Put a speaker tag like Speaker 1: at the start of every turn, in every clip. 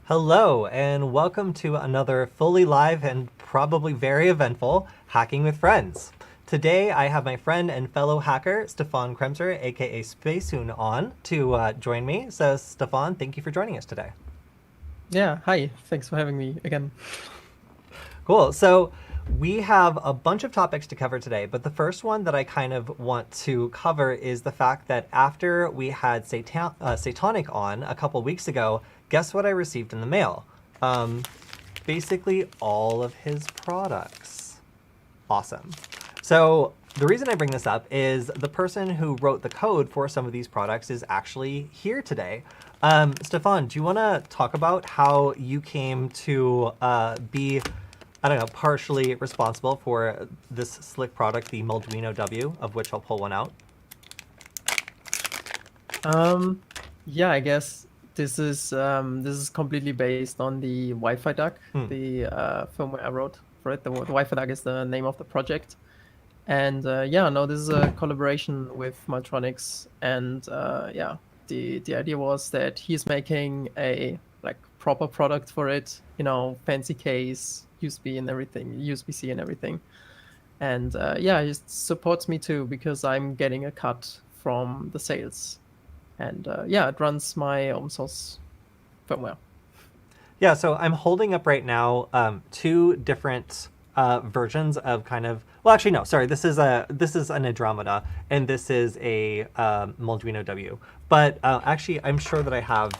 Speaker 1: Hello, and welcome to another fully live and probably very eventful Hacking with Friends. Today, I have my friend and fellow hacker, Stefan Kremser, aka Spacehoon, on to join me. So, Stefan, thank you for joining us today.
Speaker 2: Yeah, hi. Thanks for having me again.
Speaker 1: Cool. So, we have a bunch of topics to cover today, but the first one that I kind of want to cover is the fact that after we had Satanic on a couple weeks ago, guess what I received in the mail? Um, Basically all of his products. Awesome. So the reason I bring this up is the person who wrote the code for some of these products is actually here today. Stefan, do you want to talk about how you came to be, I don't know, partially responsible for this slick product, the Molduino W, of which I'll pull one out?
Speaker 2: Um, yeah, I guess this is completely based on the Wi-Fi duck,
Speaker 1: Hmm.
Speaker 2: the firmware I wrote for it. The Wi-Fi duck is the name of the project, and yeah, no, this is a collaboration with Maltronics, and yeah, the idea was that he's making a like proper product for it, fancy case, USB and everything, USB-C and everything. And yeah, it supports me too because I'm getting a cut from the sales. And yeah, it runs my open source firmware.
Speaker 1: Yeah, so I'm holding up right now two different versions of kind of. Well, actually, no. Sorry, this is an Andromeda, and this is a Molduino W. But actually, I'm sure that I have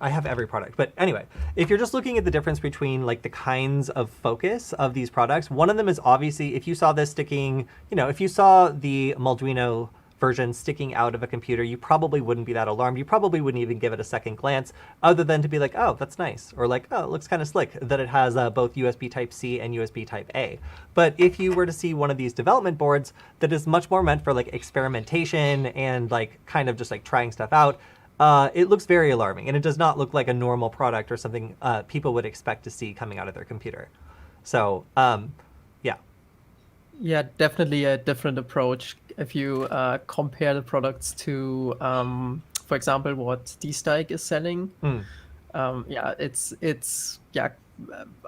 Speaker 1: I have every product. But anyway, if you're just looking at the difference between like the kinds of focus of these products, one of them is obviously if you saw this sticking, if you saw the Molduino version sticking out of a computer, you probably wouldn't be that alarmed. You probably wouldn't even give it a second glance other than to be like, oh, that's nice. Or like, oh, it looks kind of slick that it has both USB Type-C and USB Type-A. But if you were to see one of these development boards that is much more meant for like experimentation and like kind of just like trying stuff out, it looks very alarming, and it does not look like a normal product or something people would expect to see coming out of their computer. So, yeah.
Speaker 2: Yeah, definitely a different approach if you compare the products to, for example, what D-Stike is selling.
Speaker 1: Mm.
Speaker 2: Yeah, it's yeah,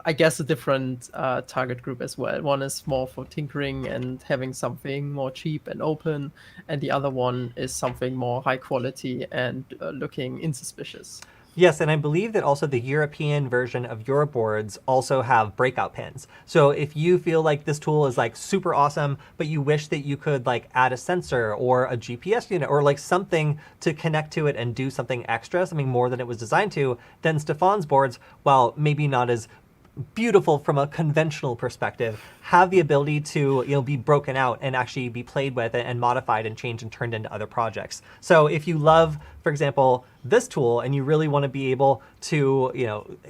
Speaker 2: I guess a different target group as well. One is more for tinkering and having something more cheap and open, and the other one is something more high quality and looking insuspicious.
Speaker 1: Yes, and I believe that also the European version of your boards also have breakout pins. So if you feel like this tool is like super awesome, but you wish that you could like add a sensor or a GPS unit or like something to connect to it and do something extra, something more than it was designed to, then Stefan's boards, while maybe not as beautiful from a conventional perspective, have the ability to be broken out and actually be played with and modified and changed and turned into other projects. So if you love, for example, this tool and you really want to be able to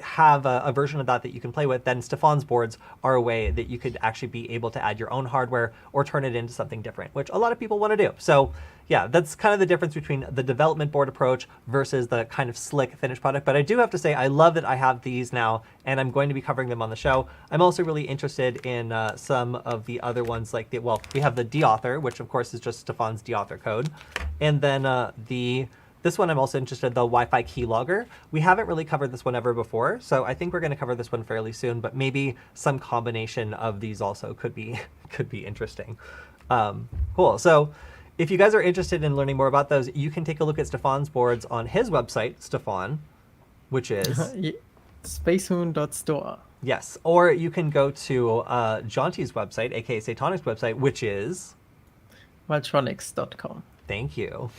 Speaker 1: have a version of that you can play with, then Stefan's boards are a way that you could actually be able to add your own hardware or turn it into something different, which a lot of people want to do. So yeah, that's kind of the difference between the development board approach versus the kind of slick finished product. But I do have to say, I love that I have these now, and I'm going to be covering them on the show. I'm also really interested in some of the other ones, like we have the deauthor, which of course is just Stefan's deauthor code, and then this one I'm also interested in, the Wi-Fi keylogger. We haven't really covered this one ever before, so I think we're going to cover this one fairly soon. But maybe some combination of these also could be interesting. Cool. So if you guys are interested in learning more about those, you can take a look at Stefan's boards on his website, Stefan, which is
Speaker 2: Spacehoon.store.
Speaker 1: yes, or you can go to Jonty's website, aka Satanic's website, which is
Speaker 2: Maltronics.com.
Speaker 1: thank you.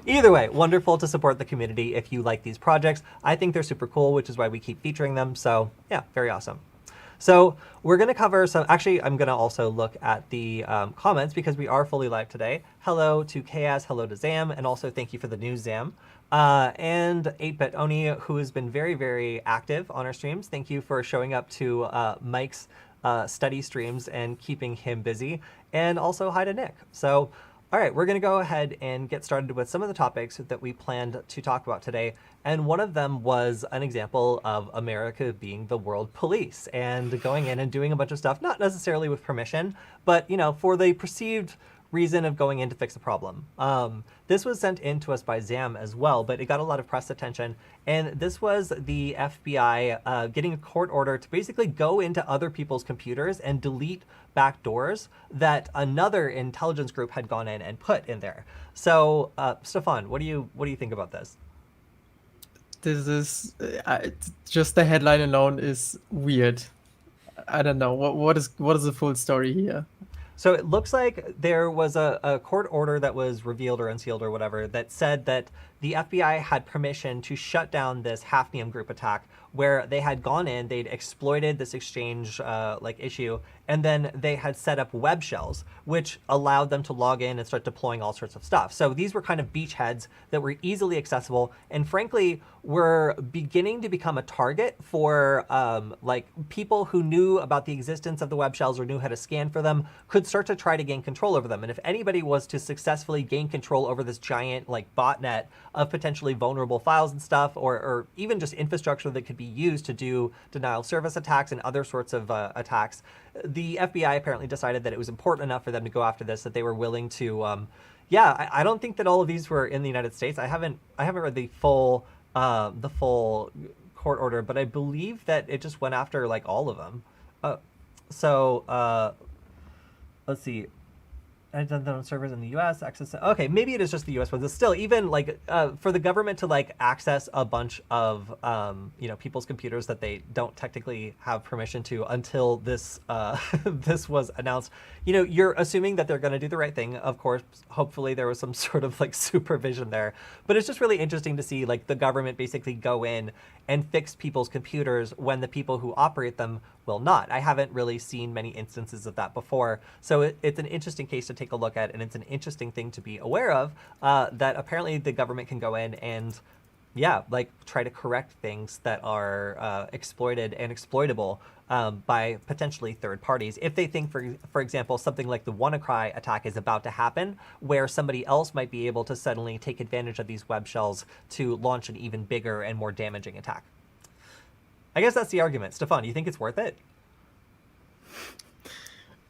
Speaker 1: Either way, wonderful to support the community if you like these projects. I think they're super cool, which is why we keep featuring them. So yeah, very awesome. So we're going to cover some, actually, I'm going to also look at the comments because we are fully live today. Hello to Chaos, hello to Zam, and also thank you for the news, Zam. And 8-Bit Oni, who has been very, very active on our streams. Thank you for showing up to Mike's study streams and keeping him busy. And also hi to Nick. So all right, we're going to go ahead and get started with some of the topics that we planned to talk about today. And one of them was an example of America being the world police and going in and doing a bunch of stuff, not necessarily with permission, but, for the perceived reason of going in to fix a problem. This was sent in to us by Zam as well, but it got a lot of press attention. And this was the FBI getting a court order to basically go into other people's computers and delete backdoors that another intelligence group had gone in and put in there. So, Stefan, what do you think about this?
Speaker 2: This is just the headline alone is weird. I don't know what is the full story here.
Speaker 1: So it looks like there was a court order that was revealed or unsealed or whatever that said that the FBI had permission to shut down this Hafnium group attack, where they had gone in, they'd exploited this exchange issue, and then they had set up web shells, which allowed them to log in and start deploying all sorts of stuff. So these were kind of beachheads that were easily accessible, and frankly, were beginning to become a target for people who knew about the existence of the web shells or knew how to scan for them, could start to try to gain control over them. And if anybody was to successfully gain control over this giant botnet of potentially vulnerable files and stuff, or even just infrastructure that could be used to do denial of service attacks and other sorts of attacks, the FBI apparently decided that it was important enough for them to go after this that they were willing to. I don't think that all of these were in the United States. I haven't read the full court order, but I believe that it just went after all of them. Let's see. I've done that on servers in the U.S. Access. Okay, maybe it is just the U.S. ones. It's still even for the government to access a bunch of people's computers that they don't technically have permission to until this this was announced. You're assuming that they're going to do the right thing. Of course, hopefully there was some sort of supervision there. But it's just really interesting to see the government basically go in and fix people's computers when the people who operate them will not. I haven't really seen many instances of that before. So it's an interesting case to take a look at, and it's an interesting thing to be aware of, that apparently the government can go in and try to correct things that are exploited and exploitable by potentially third parties. If they think, for example, something like the WannaCry attack is about to happen, where somebody else might be able to suddenly take advantage of these web shells to launch an even bigger and more damaging attack. I guess that's the argument. Stefan, do you think it's worth it?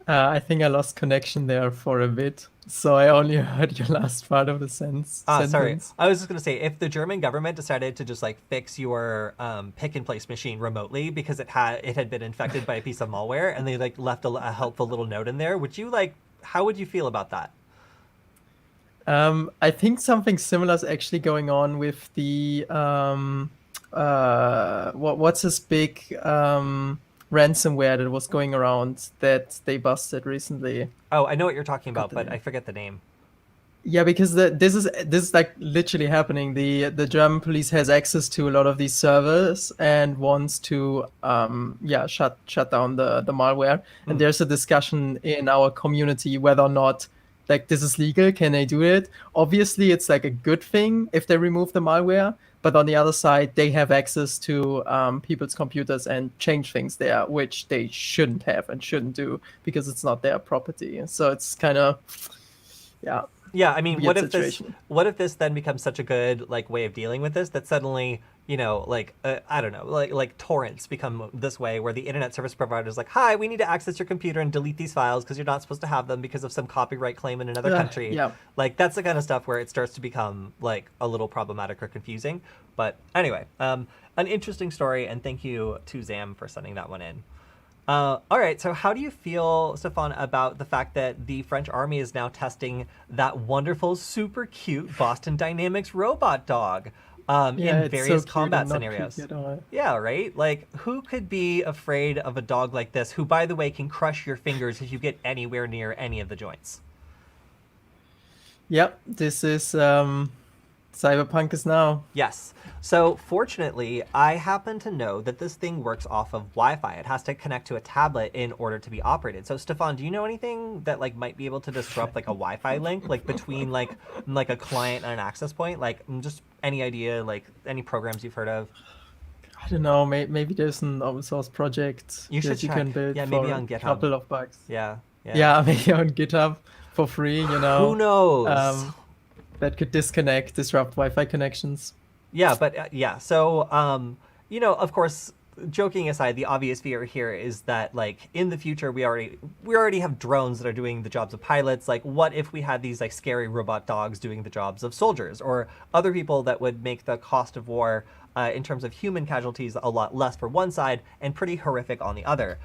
Speaker 2: I think I lost connection there for a bit, so I only heard your last part of the sentence.
Speaker 1: Sorry. I was just going to say, if the German government decided to just fix your pick-and-place machine remotely because it had been infected by a piece of malware, and they left a helpful little note in there, would you how would you feel about that?
Speaker 2: I think something similar is actually going on with the what's this big ransomware that was going around that they busted recently.
Speaker 1: Oh, I know what you're talking about, but I forget the name.
Speaker 2: Yeah, because this is literally happening. The German police has access to a lot of these servers and wants to shut down the malware. And there's a discussion in our community whether or not this is legal. Can they do it? Obviously, it's a good thing if they remove the malware. But on the other side, they have access to people's computers and change things there, which they shouldn't have and shouldn't do because it's not their property. So it's kind of,
Speaker 1: Yeah, I mean, what if this then becomes such a good way of dealing with this that suddenly I don't know, torrents become this way, where the internet service provider is hi, we need to access your computer and delete these files because you're not supposed to have them because of some copyright claim in another country.
Speaker 2: Yeah.
Speaker 1: That's the kind of stuff where it starts to become a little problematic or confusing. But anyway, an interesting story, and thank you to Zam for sending that one in. All right, so how do you feel, Stefan, about the fact that the French army is now testing that wonderful, super cute Boston Dynamics robot dog in various combat scenarios? Yeah, right? Who could be afraid of a dog like this, who, by the way, can crush your fingers if you get anywhere near any of the joints?
Speaker 2: Yep, this is Cyberpunk is now.
Speaker 1: Yes. So fortunately, I happen to know that this thing works off of Wi-Fi. It has to connect to a tablet in order to be operated. So Stefan, do you know anything that might be able to disrupt a Wi-Fi link between a client and an access point? Just any idea, any programs you've heard of?
Speaker 2: I don't know. Maybe there's an open source project
Speaker 1: you
Speaker 2: can build.
Speaker 1: Yeah, maybe on GitHub.
Speaker 2: A couple of bucks.
Speaker 1: Yeah,
Speaker 2: maybe on GitHub for free.
Speaker 1: Who knows?
Speaker 2: That could disrupt Wi-Fi connections.
Speaker 1: Yeah, but So, of course, joking aside, the obvious fear here is that like in the future we already have drones that are doing the jobs of pilots. Like what if we had these like scary robot dogs doing the jobs of soldiers or other people that would make the cost of war in terms of human casualties a lot less for one side and pretty horrific on the other.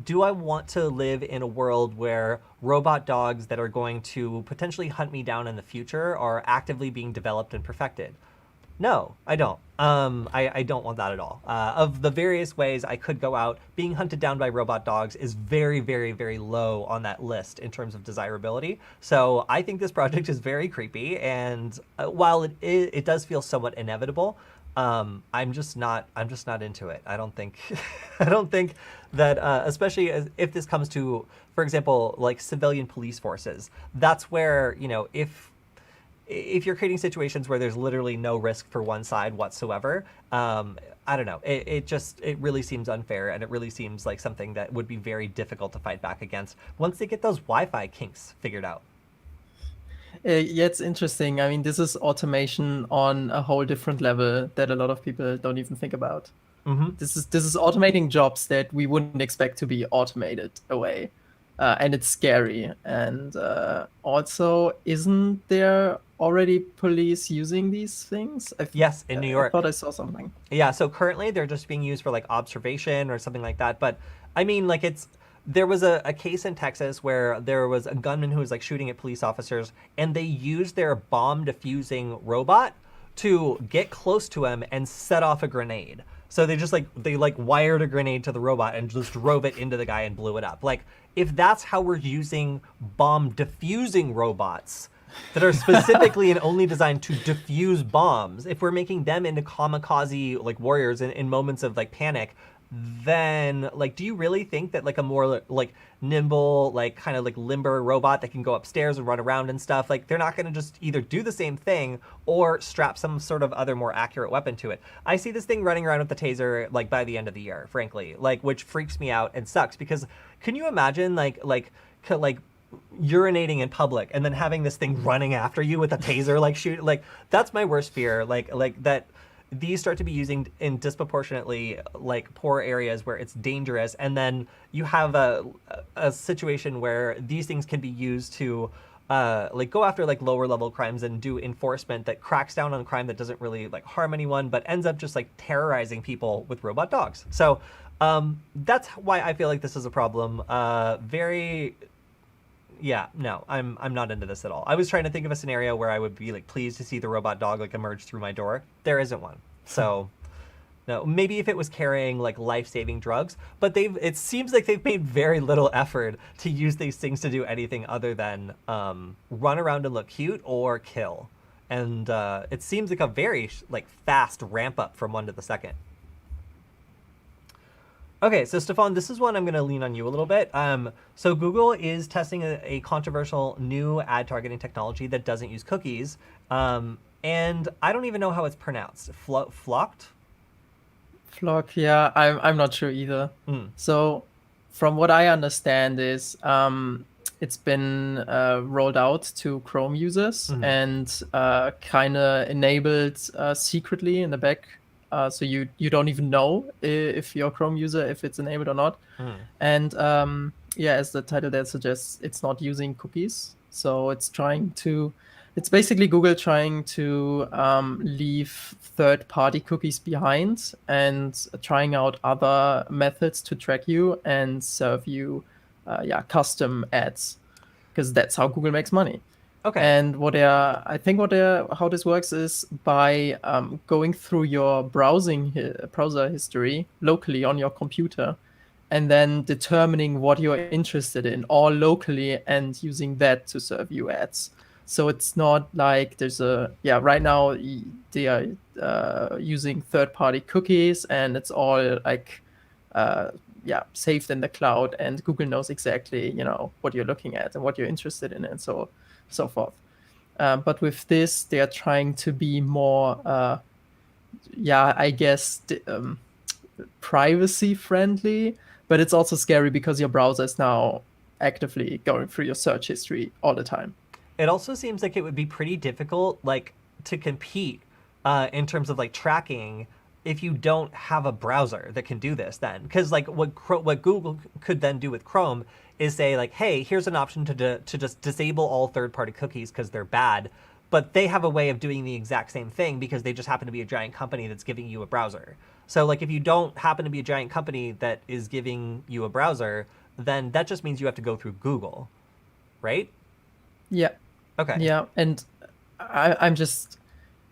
Speaker 1: Do I want to live in a world where robot dogs that are going to potentially hunt me down in the future are actively being developed and perfected? No, I don't. I don't want that at all. Of the various ways I could go out, being hunted down by robot dogs is very, very, very low on that list in terms of desirability. So I think this project is very creepy, and while it does feel somewhat inevitable, I'm just not into it. I don't think I don't think that especially if this comes to, for example, like civilian police forces, that's where, you know, if you're creating situations where there's literally no risk for one side whatsoever, I don't know. It really seems unfair, and it really seems like something that would be very difficult to fight back against once they get those Wi-Fi kinks figured out.
Speaker 2: Yeah, it's interesting. I mean, this is automation on a whole different level that a lot of people don't even think about.
Speaker 1: Mm-hmm.
Speaker 2: This is automating jobs that we wouldn't expect to be automated away, and it's scary. And also, isn't there already police using these things?
Speaker 1: Yes, in New
Speaker 2: I
Speaker 1: York.
Speaker 2: thought I saw something.
Speaker 1: Yeah, so currently they're just being used for like observation or something like that. But I mean, like there was a case in Texas where there was a gunman who was like shooting at police officers, and they used their bomb diffusing robot to get close to him and set off a grenade. So they wired a grenade to the robot and just drove it into the guy and blew it up. Like if that's how we're using bomb diffusing robots that are specifically and only designed to defuse bombs, if we're making them into kamikaze like warriors in moments of like panic, then like do you really think that like a more like nimble, like kind of like limber robot that can go upstairs and run around and stuff, like they're not going to just either do the same thing or strap some sort of other more accurate weapon to it? I see this thing running around with the taser like by the end of the year, frankly, like, which freaks me out and sucks, because can you imagine like urinating in public and then having this thing running after you with a taser, like shoot, like that's my worst fear, like that these start to be used in disproportionately like poor areas where it's dangerous, and then you have a situation where these things can be used to like go after like lower level crimes and do enforcement that cracks down on crime that doesn't really like harm anyone but ends up just like terrorizing people with robot dogs. So that's why I feel like this is a problem. Yeah, no, I'm not into this at all. I was trying to think of a scenario where I would be like pleased to see the robot dog like emerge through my door. There isn't one. So no, maybe if it was carrying like life-saving drugs, but it seems like they've made very little effort to use these things to do anything other than run around and look cute or kill. And it seems like a very like fast ramp up from one to the second. Okay, so Stefan, this is one I'm going to lean on you a little bit. So Google is testing a controversial new ad targeting technology that doesn't use cookies. And I don't even know how it's pronounced. Flocked?
Speaker 2: Flock, yeah, I'm not sure either. So from what I understand is it's been rolled out to Chrome users and kind of enabled secretly in the back. So you don't even know if you're a Chrome user, if it's enabled or not. And yeah, as the title there suggests, it's not using cookies. So it's basically Google trying to leave third-party cookies behind and trying out other methods to track you and serve you custom ads, because that's how Google makes money.
Speaker 1: Okay.
Speaker 2: And how this works is by going through your browser history locally on your computer, and then determining what you're interested in, all locally, and using that to serve you ads. So it's not like right now they are using third-party cookies, and it's all like saved in the cloud, and Google knows exactly what you're looking at and what you're interested in, and so forth. But with this, they are trying to be more, privacy friendly. But it's also scary because your browser is now actively going through your search history all the time.
Speaker 1: It also seems like it would be pretty difficult, like, to compete in terms of like tracking if you don't have a browser that can do this then? Because like what Google could then do with Chrome is say like, hey, here's an option to just disable all third-party cookies because they're bad, but they have a way of doing the exact same thing because they just happen to be a giant company that's giving you a browser. So like if you don't happen to be a giant company that is giving you a browser, then that just means you have to go through Google, right?
Speaker 2: Yeah.
Speaker 1: Okay.
Speaker 2: Yeah, and I'm just,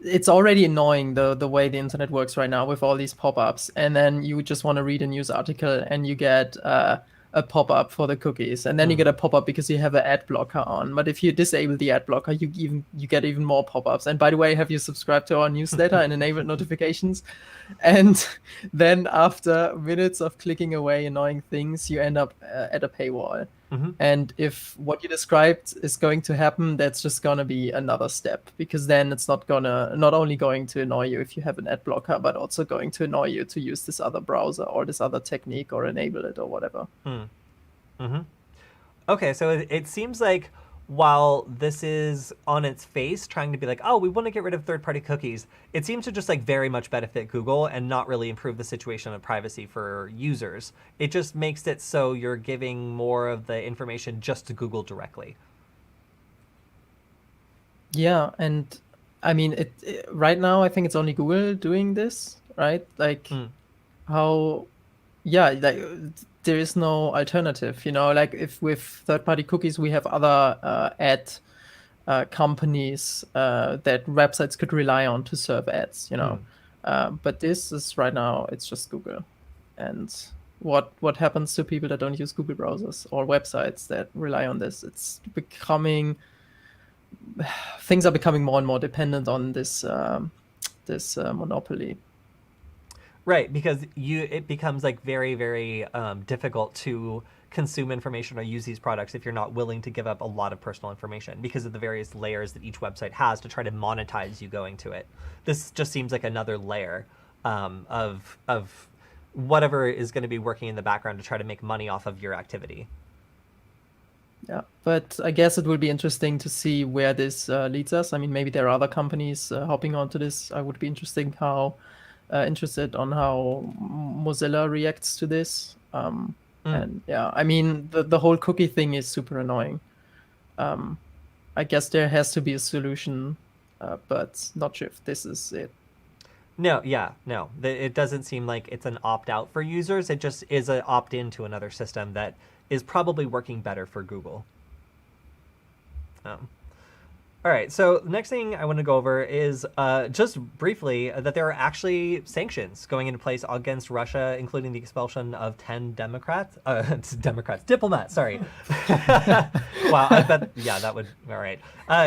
Speaker 2: it's already annoying the way the internet works right now with all these pop-ups, and then you just want to read a news article and you get a pop-up for the cookies, and then you get a pop-up because you have an ad blocker on. But if you disable the ad blocker, you get even more pop-ups. And by the way, have you subscribed to our newsletter and enabled notifications? And then after minutes of clicking away annoying things, you end up at a paywall. And if what you described is going to happen, that's just gonna be another step, because then it's not only going to annoy you if you have an ad blocker, but also going to annoy you to use this other browser or this other technique or enable it or whatever.
Speaker 1: Okay, so it seems like while this is on its face trying to be like, oh, we want to get rid of third-party cookies, it seems to just like very much benefit Google and not really improve the situation of privacy for users. It just makes it so you're giving more of the information just to Google directly.
Speaker 2: Yeah, and I mean, right now I think it's only Google doing this, right? Like how, yeah, like there is no alternative, like if with third-party cookies, we have other ad companies that websites could rely on to serve ads, but this is right now, it's just Google. And what happens to people that don't use Google browsers or websites that rely on this? Things are becoming more and more dependent on this monopoly.
Speaker 1: Right, because it becomes like very, very difficult to consume information or use these products if you're not willing to give up a lot of personal information because of the various layers that each website has to try to monetize you going to it. This just seems like another layer of whatever is going to be working in the background to try to make money off of your activity.
Speaker 2: Yeah, but I guess it will be interesting to see where this leads us. I mean, maybe there are other companies hopping onto this. I would be interested on how Mozilla reacts to this. And yeah, I mean, the whole cookie thing is super annoying. I guess there has to be a solution, but not sure if this is it.
Speaker 1: No, it doesn't seem like it's an opt-out for users. It just is an opt-in to another system that is probably working better for Google. All right, so the next thing I want to go over is just briefly that there are actually sanctions going into place against Russia, including the expulsion of 10 diplomats, sorry. Wow, I bet, yeah, that would, all right.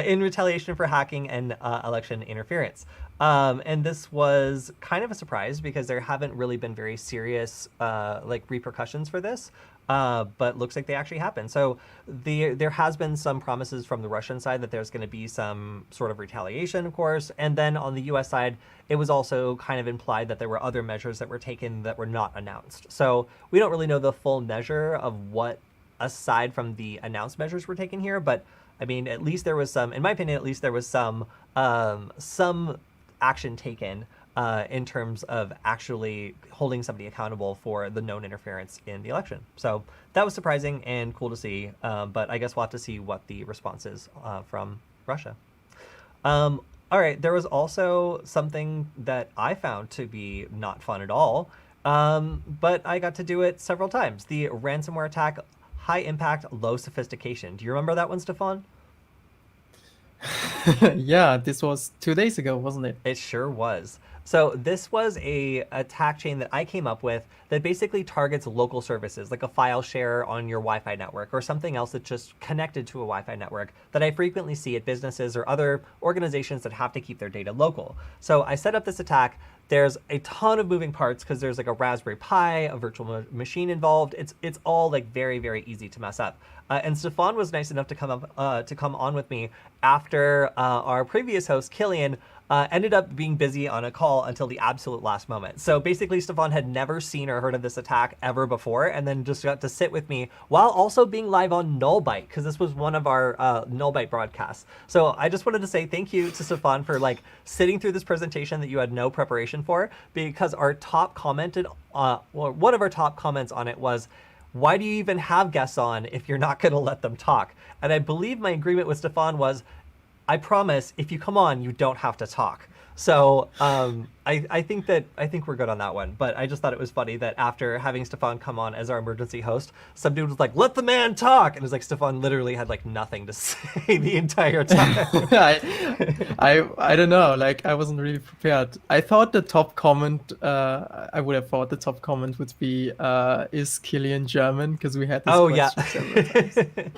Speaker 1: In retaliation for hacking and election interference. And this was kind of a surprise because there haven't really been very serious repercussions for this. But looks like they actually happen. So there has been some promises from the Russian side that there's going to be some sort of retaliation, of course. And then on the US side, it was also kind of implied that there were other measures that were taken that were not announced. So we don't really know the full measure of what, aside from the announced measures, were taken here. But I mean, at least there was some, in my opinion, at least there was some action taken in terms of actually holding somebody accountable for the known interference in the election. So that was surprising and cool to see, but I guess we'll have to see what the response is from Russia. All right, there was also something that I found to be not fun at all, but I got to do it several times. The ransomware attack, high impact, low sophistication. Do you remember that one, Stefan?
Speaker 2: Yeah, this was 2 days ago, wasn't it?
Speaker 1: It sure was. So this was a attack chain that I came up with that basically targets local services, like a file share on your Wi-Fi network or something else that's just connected to a Wi-Fi network that I frequently see at businesses or other organizations that have to keep their data local. So I set up this attack. There's a ton of moving parts because there's like a Raspberry Pi, a virtual machine involved. It's all like very, very easy to mess up. And Stefan was nice enough to come on with me after our previous host, Killian, ended up being busy on a call until the absolute last moment. So basically, Stefan had never seen or heard of this attack ever before, and then just got to sit with me while also being live on Nullbyte, because this was one of our Nullbyte broadcasts. So I just wanted to say thank you to Stefan for like sitting through this presentation that you had no preparation for, because our top commented, one of our top comments on it was, why do you even have guests on if you're not going to let them talk? And I believe my agreement with Stefan was, I promise, if you come on, you don't have to talk. So I think we're good on that one. But I just thought it was funny that after having Stefan come on as our emergency host, some dude was like, "Let the man talk," and it was like Stefan literally had like nothing to say the entire time.
Speaker 2: I don't know. Like, I wasn't really prepared. I thought the top comment. I would have thought the top comment would be, "Is Killian German?" Because we had this question several times.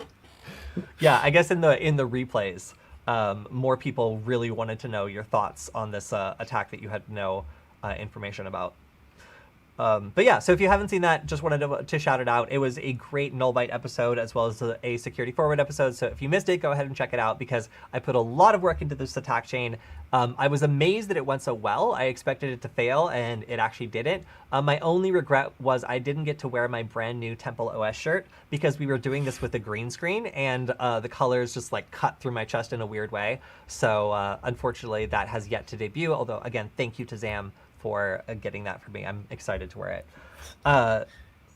Speaker 1: Yeah, I guess in the replays, more people really wanted to know your thoughts on this attack that you had no information about. But yeah, so if you haven't seen that, just wanted to shout it out. It was a great Nullbyte episode as well as a SecurityFWD episode. So if you missed it, go ahead and check it out, because I put a lot of work into this attack chain. I was amazed that it went so well. I expected it to fail, and it actually didn't. My only regret was I didn't get to wear my brand new Temple OS shirt, because we were doing this with a green screen, and the colors just like cut through my chest in a weird way. So unfortunately, that has yet to debut. Although, again, thank you to Zam for getting that for me. I'm excited to wear it.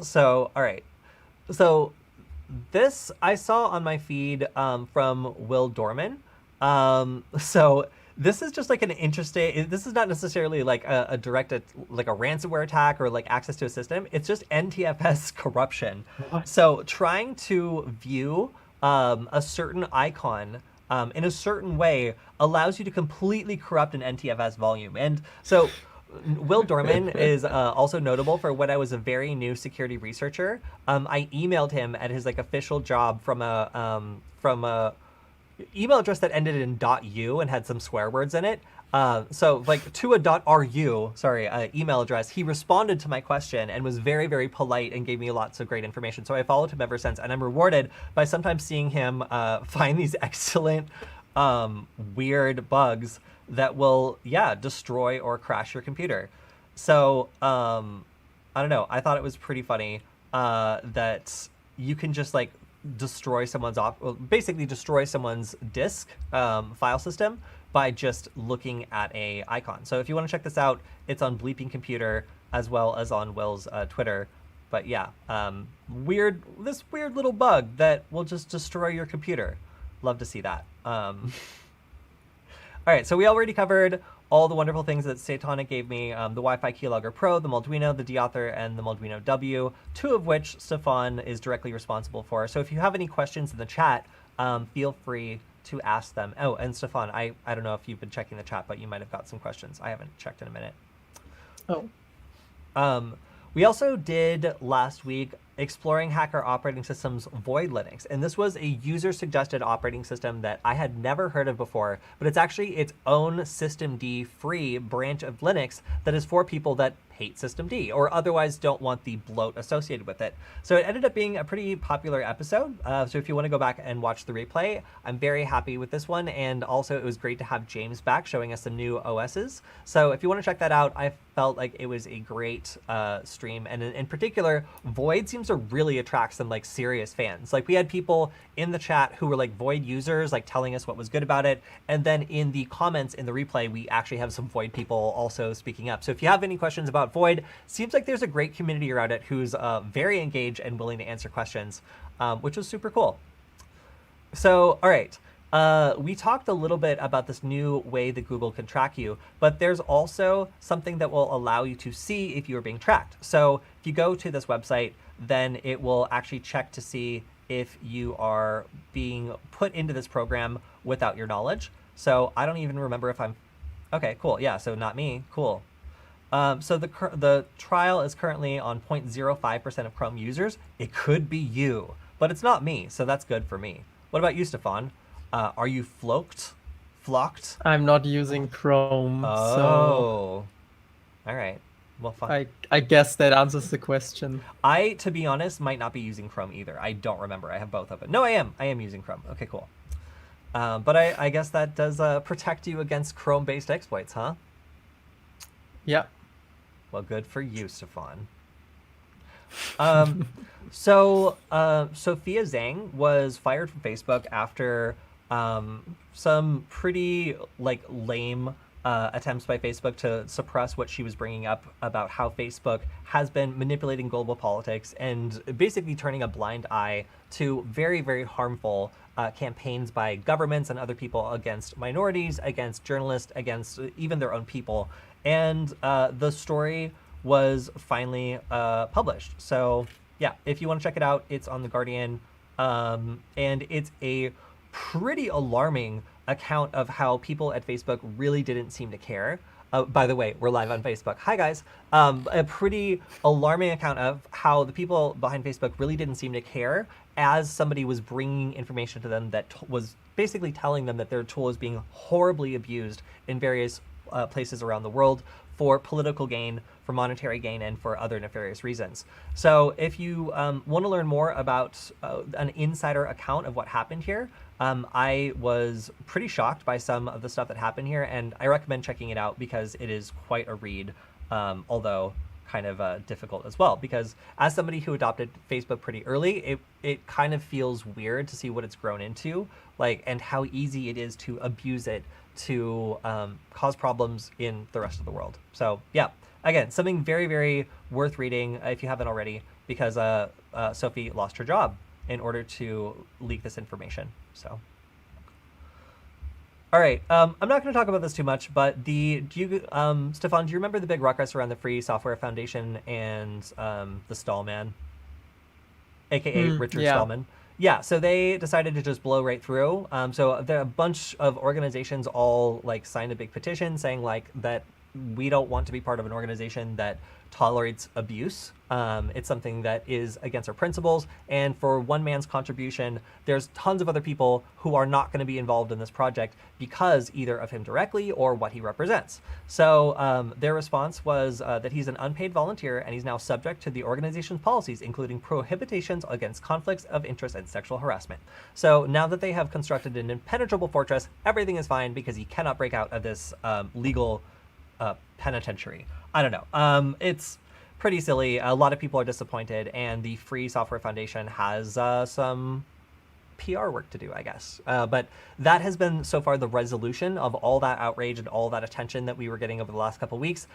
Speaker 1: So, all right. So this I saw on my feed from Will Dorman. So this is just like an interesting, this is not necessarily like a direct, like a ransomware attack or like access to a system. It's just NTFS corruption.
Speaker 2: What?
Speaker 1: So trying to view a certain icon in a certain way allows you to completely corrupt an NTFS volume. And so Will Dorman is also notable for when I was a very new security researcher. I emailed him at his like official job from a email address that ended in .u and had some swear words in it. So like to a .ru, email address, he responded to my question and was very, very polite and gave me lots of great information. So I followed him ever since, and I'm rewarded by sometimes seeing him find these excellent weird bugs that will, destroy or crash your computer. So, I don't know. I thought it was pretty funny that you can just like destroy someone's basically destroy someone's disk file system by just looking at a icon. So if you want to check this out, it's on Bleeping Computer as well as on Will's Twitter. But yeah, this weird little bug that will just destroy your computer. Love to see that. All right, so we already covered all the wonderful things that Satonic gave me, the Wi-Fi Keylogger Pro, the Molduino, the Deauthor, and the Molduino W, two of which Stefan is directly responsible for. So if you have any questions in the chat, feel free to ask them. Oh, and Stefan, I don't know if you've been checking the chat, but you might have got some questions. I haven't checked in a minute.
Speaker 2: Oh.
Speaker 1: We also did last week exploring hacker operating systems Void Linux, and this was a user-suggested operating system that I had never heard of before, but it's actually its own systemd free branch of Linux that is for people that hate systemd or otherwise don't want the bloat associated with it. So it ended up being a pretty popular episode. So if you want to go back and watch the replay, I'm very happy with this one, and also it was great to have James back showing us some new OSs. So if you want to check that out, I felt like it was a great stream, and in particular, Void seems to really attract some like serious fans. Like we had people in the chat who were like Void users, like telling us what was good about it, and then in the comments in the replay, we actually have some Void people also speaking up. So if you have any questions about Void, seems like there's a great community around it who's very engaged and willing to answer questions, which was super cool. So, all right. We talked a little bit about this new way that Google can track you, but there's also something that will allow you to see if you're being tracked. So if you go to this website, then it will actually check to see if you are being put into this program without your knowledge. So I don't even remember if I'm... Okay, cool. Yeah, so not me. Cool. So the trial is currently on 0.05% of Chrome users. It could be you, but it's not me, so that's good for me. What about you, Stefan? Are you flocked?
Speaker 2: I'm not using Chrome.
Speaker 1: Oh, all right. Well, fine.
Speaker 2: I guess that answers the question.
Speaker 1: I, to be honest, might not be using Chrome either. I don't remember. I have both open. No, I am. I am using Chrome. Okay, cool. But I guess that does protect you against Chrome-based exploits, huh?
Speaker 2: Yeah.
Speaker 1: Well, good for you, Stefan. So Sophia Zhang was fired from Facebook after some pretty like lame attempts by Facebook to suppress what she was bringing up about how Facebook has been manipulating global politics and basically turning a blind eye to very, very harmful campaigns by governments and other people against minorities, against journalists, against even their own people. And the story was finally published. So yeah, if you want to check it out, it's on The Guardian. And it's a pretty alarming account of how people at Facebook really didn't seem to care. By the way, we're live on Facebook. Hi, guys. A pretty alarming account of how the people behind Facebook really didn't seem to care as somebody was bringing information to them that was basically telling them that their tool is being horribly abused in various places around the world for political gain, for monetary gain, and for other nefarious reasons. So if you want to learn more about an insider account of what happened here, I was pretty shocked by some of the stuff that happened here, and I recommend checking it out because it is quite a read, although kind of difficult as well. Because as somebody who adopted Facebook pretty early, it kind of feels weird to see what it's grown into, like, and how easy it is to abuse it to cause problems in the rest of the world. So yeah, again, something very, very worth reading if you haven't already, because Sophie lost her job in order to leak this information. So, all right, I'm not going to talk about this too much, but Stefan, do you remember the big ruckus around the Free Software Foundation and the Stallman, aka Richard Stallman? Yeah, so they decided to just blow right through. So there a bunch of organizations all like signed a big petition saying like that we don't want to be part of an organization that tolerates abuse. It's something that is against our principles. And for one man's contribution, there's tons of other people who are not going to be involved in this project because either of him directly or what he represents. So their response was that he's an unpaid volunteer and he's now subject to the organization's policies, including prohibitions against conflicts of interest and sexual harassment. So now that they have constructed an impenetrable fortress, everything is fine because he cannot break out of this legal penitentiary. I don't know. It's pretty silly. A lot of people are disappointed, and the Free Software Foundation has some PR work to do, I guess. But that has been so far the resolution of all that outrage and all that attention that we were getting over the last couple of weeks.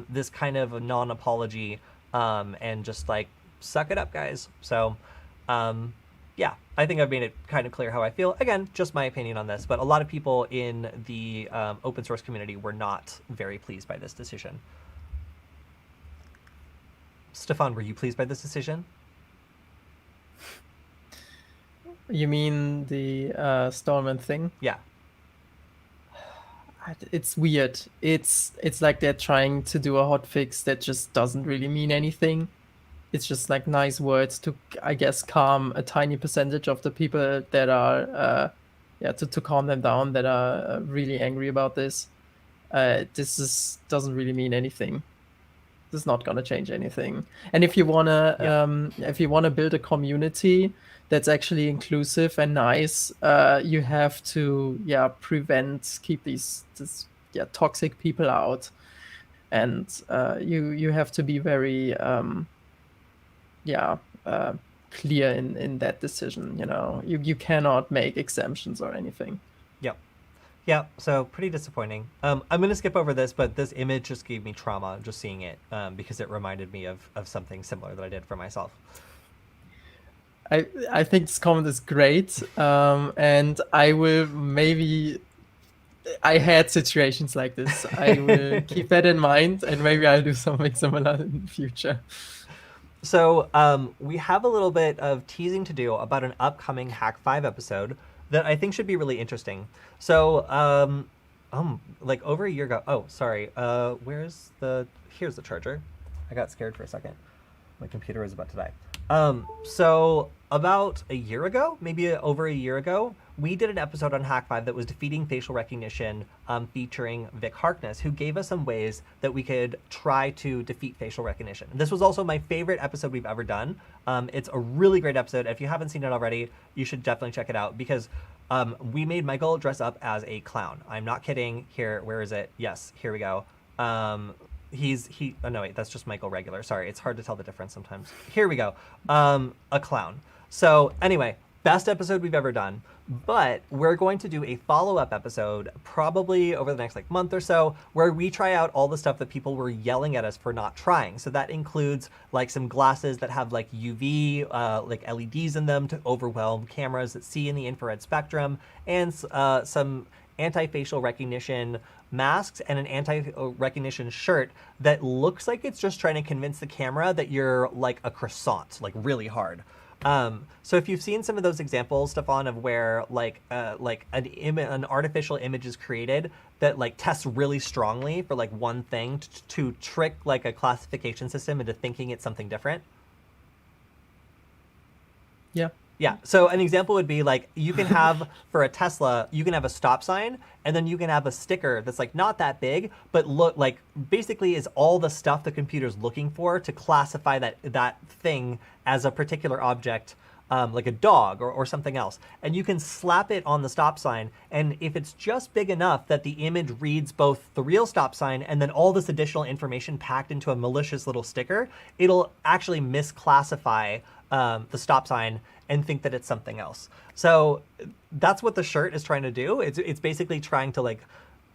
Speaker 1: This kind of non-apology and just like, suck it up, guys. So yeah, I think I've made it kind of clear how I feel. Again, just my opinion on this, but a lot of people in the open source community were not very pleased by this decision. Stefan, were you pleased by this decision?
Speaker 2: You mean the Stallman thing?
Speaker 1: Yeah.
Speaker 2: It's weird. It's like they're trying to do a hotfix that just doesn't really mean anything. It's just like nice words to, I guess, calm a tiny percentage of the people that are, to calm them down, that are really angry about this. Doesn't really mean anything. This is not gonna change anything. And if you wanna, build a community that's actually inclusive and nice, you have to, keep these toxic people out, and you have to be very clear in that decision. You know, you cannot make exemptions or anything.
Speaker 1: Yep. Yeah, so pretty disappointing. I'm going to skip over this, but this image just gave me trauma just seeing it, because it reminded me of something similar that I did for myself.
Speaker 2: I think this comment is great, and I will maybe... I had situations like this. I will keep that in mind, and maybe I'll do something similar in the future.
Speaker 1: So we have a little bit of teasing to do about an upcoming Hack 5 episode that I think should be really interesting. So like over a year ago, oh, sorry, here's the charger. I got scared for a second. My computer was about to die. So about a year ago, maybe over a year ago, we did an episode on Hack5 that was defeating facial recognition, featuring Vic Harkness, who gave us some ways that we could try to defeat facial recognition. This was also my favorite episode we've ever done. It's a really great episode. If you haven't seen it already, you should definitely check it out, because we made Michael dress up as a clown. I'm not kidding. Here, where is it? Yes, here we go. Oh no, wait, that's just Michael regular. Sorry, it's hard to tell the difference sometimes. Here we go. A clown. So anyway, best episode we've ever done, but we're going to do a follow-up episode probably over the next like month or so, where we try out all the stuff that people were yelling at us for not trying. So that includes like some glasses that have like UV, like LEDs in them to overwhelm cameras that see in the infrared spectrum, and some anti-facial recognition masks and an anti-recognition shirt that looks like it's just trying to convince the camera that you're like a croissant, like really hard. So if you've seen some of those examples, Stefan, of where like an artificial image is created that like tests really strongly for like one thing to trick like a classification system into thinking it's something different.
Speaker 2: Yeah.
Speaker 1: Yeah. So an example would be like, you can have for a Tesla, you can have a stop sign, and then you can have a sticker that's like not that big, but look like basically is all the stuff the computer's looking for to classify that thing as a particular object, like a dog or something else. And you can slap it on the stop sign, and if it's just big enough that the image reads both the real stop sign and then all this additional information packed into a malicious little sticker, it'll actually misclassify the stop sign and think that it's something else. So that's what the shirt is trying to do. It's basically trying to like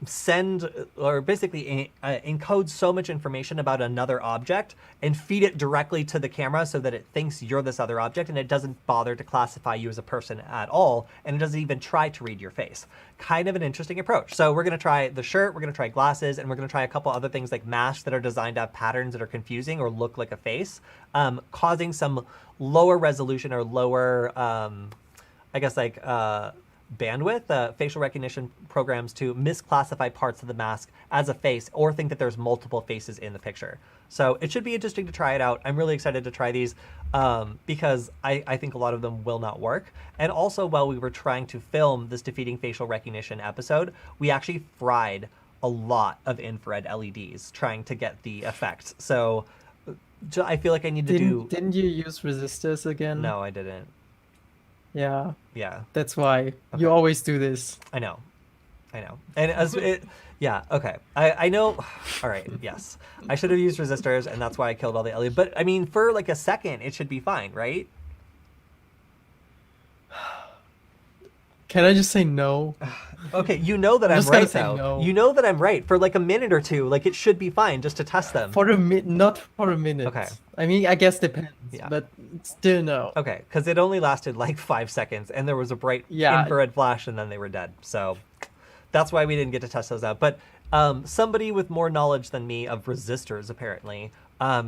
Speaker 1: send or basically encode so much information about another object and feed it directly to the camera so that it thinks you're this other object, and it doesn't bother to classify you as a person at all, and it doesn't even try to read your face. Kind of an interesting approach. So we're going to try the shirt, we're going to try glasses, and we're going to try a couple other things like masks that are designed to have patterns that are confusing or look like a face, causing some lower resolution or lower, I guess like bandwidth, facial recognition programs to misclassify parts of the mask as a face or think that there's multiple faces in the picture. So it should be interesting to try it out. I'm really excited to try these because I think a lot of them will not work. And also, while we were trying to film this defeating facial recognition episode, we actually fried a lot of infrared LEDs trying to get the effect. So I feel like I need to do...
Speaker 2: Didn't you use resistors again?
Speaker 1: No, I didn't.
Speaker 2: Yeah.
Speaker 1: Yeah.
Speaker 2: That's why.
Speaker 1: Okay.
Speaker 2: You always do this.
Speaker 1: I know. And yeah, okay. I know. All right, yes. I should have used resistors, and that's why I killed all the LEDs. But, I mean, for like a second, it should be fine, right?
Speaker 2: Can I just say no?
Speaker 1: Okay, you know that I'm right, though.
Speaker 2: No.
Speaker 1: You know that I'm right. For like a minute or two, like it should be fine just to test them.
Speaker 2: Not for a minute.
Speaker 1: Okay.
Speaker 2: I mean, I guess depends,
Speaker 1: Yeah.
Speaker 2: but still no.
Speaker 1: Okay, because it only lasted like 5 seconds, and there was a bright infrared flash, and then they were dead. So that's why we didn't get to test those out. But somebody with more knowledge than me of resistors, apparently,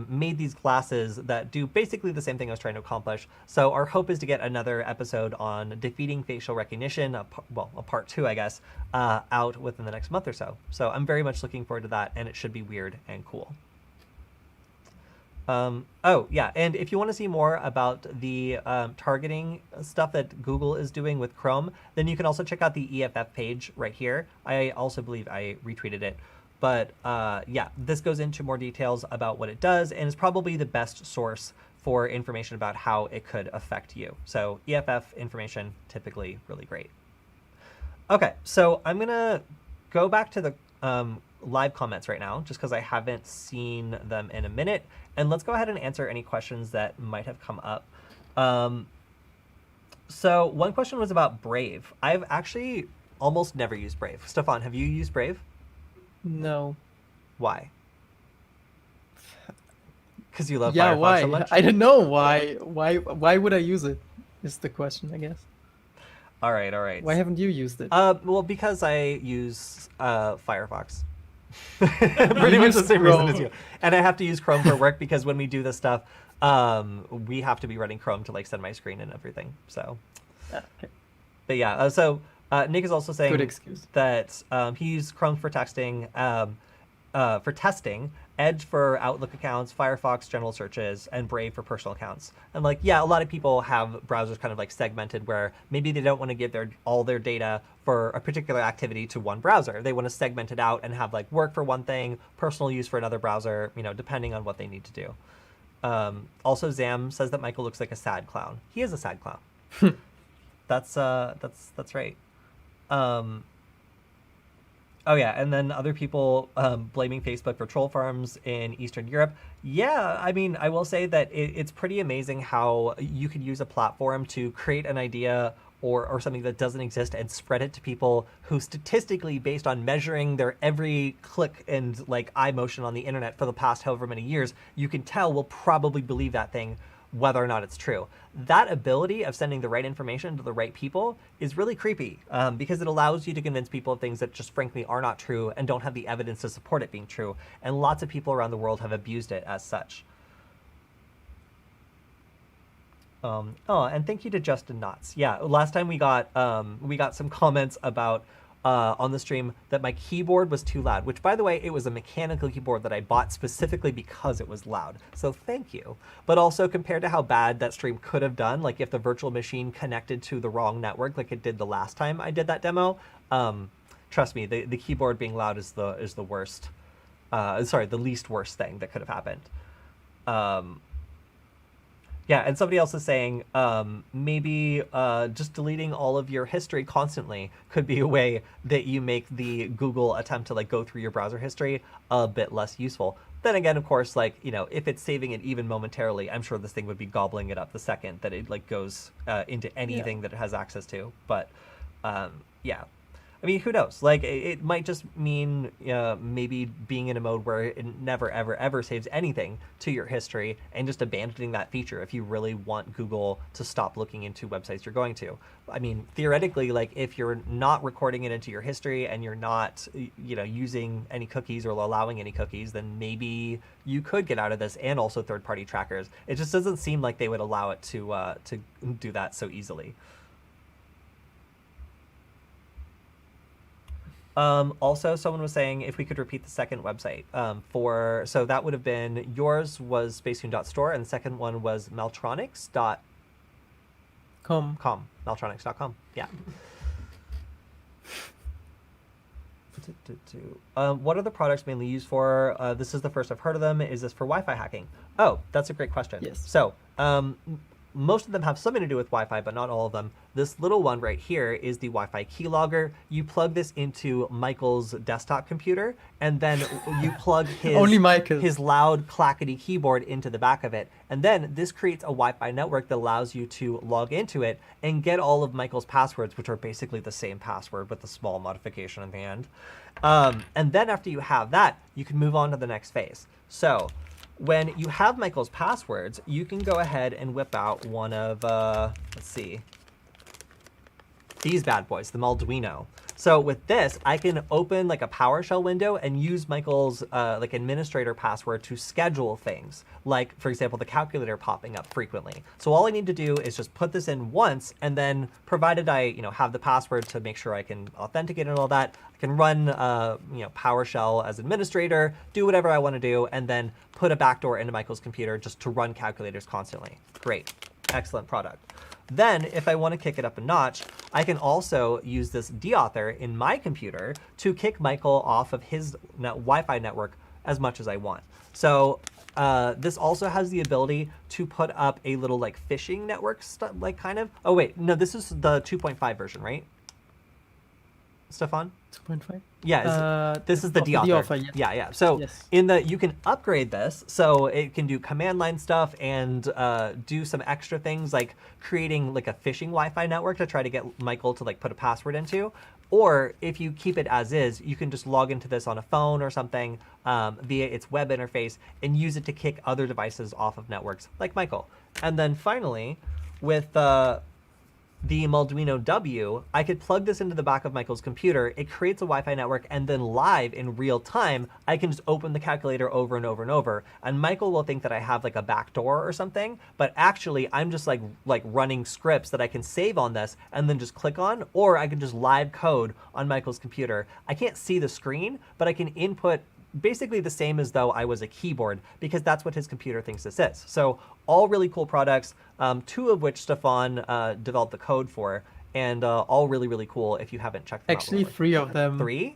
Speaker 1: made these glasses that do basically the same thing I was trying to accomplish. So our hope is to get another episode on defeating facial recognition, a part 2, I guess, out within the next month or so. So I'm very much looking forward to that, and it should be weird and cool. Oh, yeah, and if you want to see more about the targeting stuff that Google is doing with Chrome, then you can also check out the EFF page right here. I also believe I retweeted it. But yeah, this goes into more details about what it does and is probably the best source for information about how it could affect you. So EFF information, typically really great. Okay, so I'm going to go back to the live comments right now, just because I haven't seen them in a minute. And let's go ahead and answer any questions that might have come up. So one question was about Brave. I've actually almost never used Brave. Stefan, have you used Brave?
Speaker 2: No.
Speaker 1: Why? Because you love
Speaker 2: Yeah,
Speaker 1: Firefox
Speaker 2: why?
Speaker 1: so much?
Speaker 2: I don't know why. Why would I use it? Is the question, I guess.
Speaker 1: All right, all right.
Speaker 2: Why haven't you used it?
Speaker 1: Well, because I use Firefox. Pretty much the same reason as you. And I have to use Chrome for work because when we do this stuff, we have to be running Chrome to like send my screen and everything. So,
Speaker 2: Okay.
Speaker 1: but yeah. So Nick is also saying
Speaker 2: Good excuse.
Speaker 1: that he used Chrome for texting. for testing, Edge for Outlook accounts, Firefox general searches, and Brave for personal accounts. And like, yeah, a lot of people have browsers kind of like segmented where maybe they don't want to give all their data for a particular activity to one browser. They want to segment it out and have like work for one thing, personal use for another browser, depending on what they need to do. Also, Zam says that Michael looks like a sad clown. He is a sad clown. That's right. Oh yeah, and then other people blaming Facebook for troll farms in Eastern Europe. Yeah, I mean, I will say that it's pretty amazing how you could use a platform to create an idea or something that doesn't exist and spread it to people who statistically, based on measuring their every click and like eye motion on the internet for the past however many years, you can tell will probably believe that thing whether or not it's true. That ability of sending the right information to the right people is really creepy because it allows you to convince people of things that just frankly are not true and don't have the evidence to support it being true. And lots of people around the world have abused it as such. And thank you to Justin Knotts. Yeah, last time we got some comments about on the stream that my keyboard was too loud, which by the way, it was a mechanical keyboard that I bought specifically because it was loud. So thank you. But also compared to how bad that stream could have done, like if the virtual machine connected to the wrong network like it did the last time I did that demo, trust me, the keyboard being loud is the worst. The least worst thing that could have happened. Yeah, and somebody else is saying maybe just deleting all of your history constantly could be a way that you make the Google attempt to like go through your browser history a bit less useful. Then again, of course, like, if it's saving it even momentarily, I'm sure this thing would be gobbling it up the second that it like goes into anything that it has access to. But yeah. I mean, who knows? Like, it might just mean maybe being in a mode where it never, ever, ever saves anything to your history and just abandoning that feature if you really want Google to stop looking into websites you're going to. I mean, theoretically, like, if you're not recording it into your history and you're not, using any cookies or allowing any cookies, then maybe you could get out of this, and also third-party trackers. It just doesn't seem like they would allow it to do that so easily. Also, someone was saying if we could repeat the second website so that would have been, yours was spacetune.store and the second one was maltronics.com. Maltronics.com. Yeah. What are the products mainly used for? This is the first I've heard of them. Is this for Wi-Fi hacking? Oh, that's a great question.
Speaker 2: Yes.
Speaker 1: So, most of them have something to do with Wi-Fi, but not all of them. This little one right here is the Wi-Fi keylogger. You plug this into Michael's desktop computer, and then you plug his loud clackety keyboard into the back of it. And then this creates a Wi-Fi network that allows you to log into it and get all of Michael's passwords, which are basically the same password with a small modification at the end. And then after you have that, you can move on to the next phase. So when you have Michael's passwords, you can go ahead and whip out one of, let's see, these bad boys, the Molduino. So with this, I can open like a PowerShell window and use Michael's like administrator password to schedule things, like for example, the calculator popping up frequently. So all I need to do is just put this in once, and then provided I have the password to make sure I can authenticate and all that, I can run PowerShell as administrator, do whatever I want to do, and then put a backdoor into Michael's computer just to run calculators constantly. Great, excellent product. Then, if I want to kick it up a notch, I can also use this deauthor in my computer to kick Michael off of his Wi-Fi network as much as I want. So this also has the ability to put up a little like phishing network stuff, like kind of. Oh wait, no, this is the 2.5 version, right? Stefan?
Speaker 2: 2.5?
Speaker 1: Yeah, this is the deauthor. Yeah. So yes. You can upgrade this so it can do command line stuff and do some extra things like creating like a phishing Wi-Fi network to try to get Michael to like put a password into. Or if you keep it as is, you can just log into this on a phone or something via its web interface and use it to kick other devices off of networks like Michael. And then finally, with the Molduino W, I could plug this into the back of Michael's computer. It creates a Wi-Fi network, and then live in real time, I can just open the calculator over and over and over. And Michael will think that I have like a backdoor or something, but actually I'm just like running scripts that I can save on this and then just click on, or I can just live code on Michael's computer. I can't see the screen, but I can input basically the same as though I was a keyboard, because that's what his computer thinks this is. So all really cool products, 2 of which Stefan developed the code for, and all really, really cool if you haven't checked them
Speaker 2: Actually,
Speaker 1: out before.
Speaker 2: 3 of them.
Speaker 1: 3?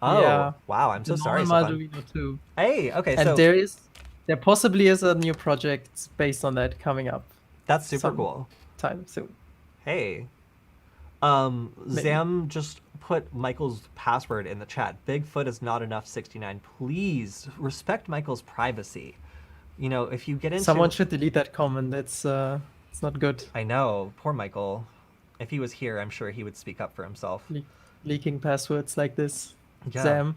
Speaker 1: Oh,
Speaker 2: Yeah.
Speaker 1: wow, I'm so
Speaker 2: The
Speaker 1: sorry,
Speaker 2: normal
Speaker 1: Stefan.
Speaker 2: Arduino too.
Speaker 1: Hey, okay,
Speaker 2: And
Speaker 1: so
Speaker 2: there possibly is a new project based on that coming up
Speaker 1: that's super cool.
Speaker 2: time soon.
Speaker 1: Hey, Zam just put Michael's password in the chat. Bigfoot is not enough 69. Please respect Michael's privacy. You know, if you get into...
Speaker 2: Someone should delete that comment. It's not good.
Speaker 1: I know, poor Michael. If he was here, I'm sure he would speak up for himself.
Speaker 2: Leaking passwords like this.
Speaker 1: Yeah.
Speaker 2: Zam.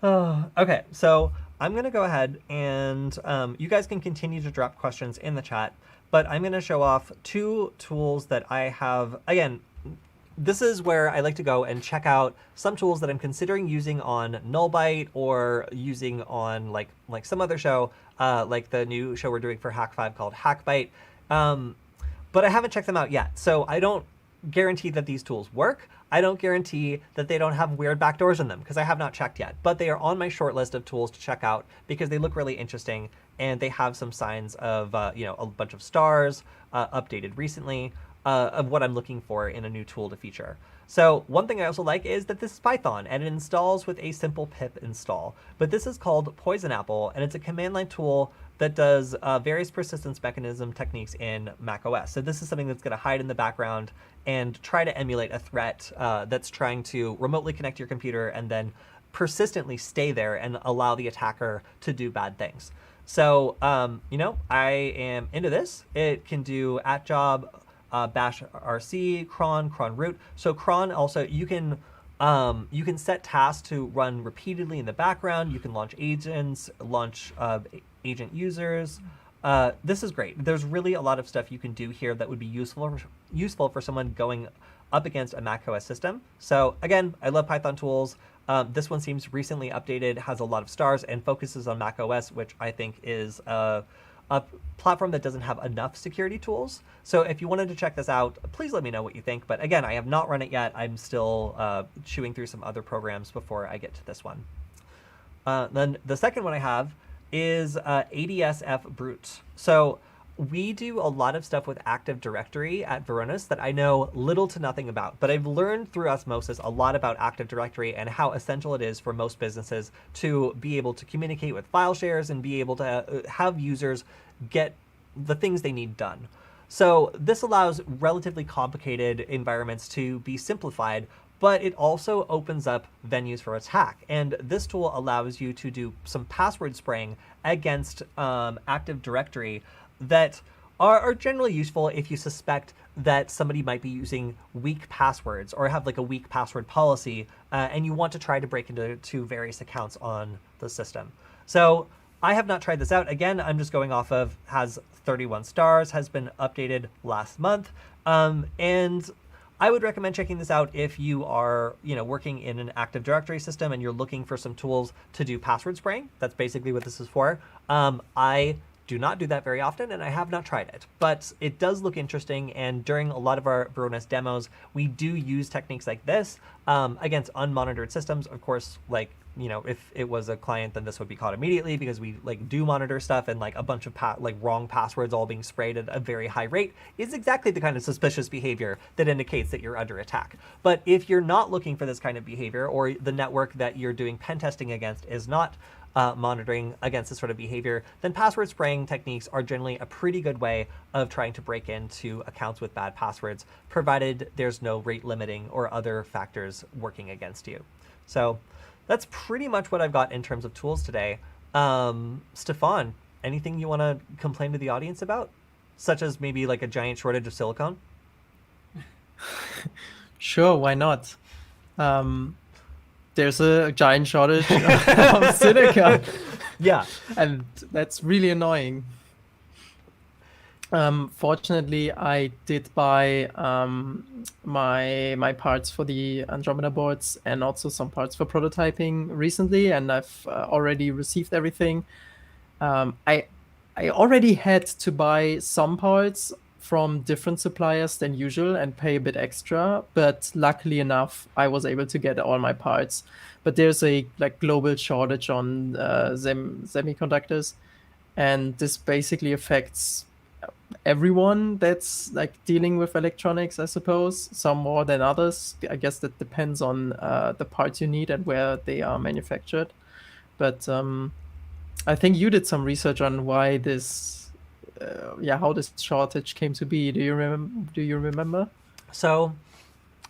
Speaker 1: Oh, okay, so I'm going to go ahead and you guys can continue to drop questions in the chat, but I'm going to show off 2 tools that I have. Again, this is where I like to go and check out some tools that I'm considering using on Nullbyte or using on like some other show, like the new show we're doing for Hack5 called Hackbyte. But I haven't checked them out yet, so I don't guarantee that these tools work. I don't guarantee that they don't have weird backdoors in them, because I have not checked yet. But they are on my short list of tools to check out because they look really interesting and they have some signs of a bunch of stars updated recently of what I'm looking for in a new tool to feature. So one thing I also like is that this is Python and it installs with a simple pip install. But this is called Poison Apple, and it's a command line tool that does various persistence mechanism techniques in macOS. So this is something that's going to hide in the background and try to emulate a threat that's trying to remotely connect your computer and then persistently stay there and allow the attacker to do bad things. So, I am into this. It can do @job, bash rc, cron root. So cron also, you can set tasks to run repeatedly in the background. You can launch agents, launch agent users. This is great. There's really a lot of stuff you can do here that would be useful for someone going up against a macOS system. So again, I love Python tools. This one seems recently updated, has a lot of stars, and focuses on macOS, which I think is a platform that doesn't have enough security tools. So if you wanted to check this out, please let me know what you think. But again, I have not run it yet. I'm still chewing through some other programs before I get to this one. Then the second one I have is ADSF Brute. So we do a lot of stuff with Active Directory at Varonis that I know little to nothing about, but I've learned through osmosis a lot about Active Directory and how essential it is for most businesses to be able to communicate with file shares and be able to have users get the things they need done. So this allows relatively complicated environments to be simplified, but it also opens up venues for attack. And this tool allows you to do some password spraying against Active Directory that are generally useful if you suspect that somebody might be using weak passwords or have like a weak password policy, and you want to try to break into various accounts on the system. So I have not tried this out. Again, I'm just going off of has 31 stars, has been updated last month, and I would recommend checking this out if you are, working in an Active Directory system and you're looking for some tools to do password spraying. That's basically what this is for. I do not do that very often, and I have not tried it, but it does look interesting. And during a lot of our Varonis demos, we do use techniques like this against unmonitored systems. Of course, if it was a client, then this would be caught immediately because we do monitor stuff, and a bunch of wrong passwords all being sprayed at a very high rate is exactly the kind of suspicious behavior that indicates that you're under attack. But if you're not looking for this kind of behavior, or the network that you're doing pen testing against is not monitoring against this sort of behavior, then password spraying techniques are generally a pretty good way of trying to break into accounts with bad passwords, provided there's no rate limiting or other factors working against you. So that's pretty much what I've got in terms of tools today. Stefan, anything you want to complain to the audience about? Such as maybe a giant shortage of silicone?
Speaker 2: Sure, why not? There's a giant shortage of silicon.
Speaker 1: Yeah.
Speaker 2: And that's really annoying. Fortunately, I did buy my parts for the Andromeda boards and also some parts for prototyping recently, and I've already received everything. I already had to buy some parts from different suppliers than usual and pay a bit extra, but luckily enough, I was able to get all my parts. But there's a like global shortage on semiconductors, and this basically affects everyone that's like dealing with electronics, I suppose. Some more than others. I guess that depends on the parts you need and where they are manufactured. But I think you did some research on why this, how this shortage came to be. Do you remember?
Speaker 1: So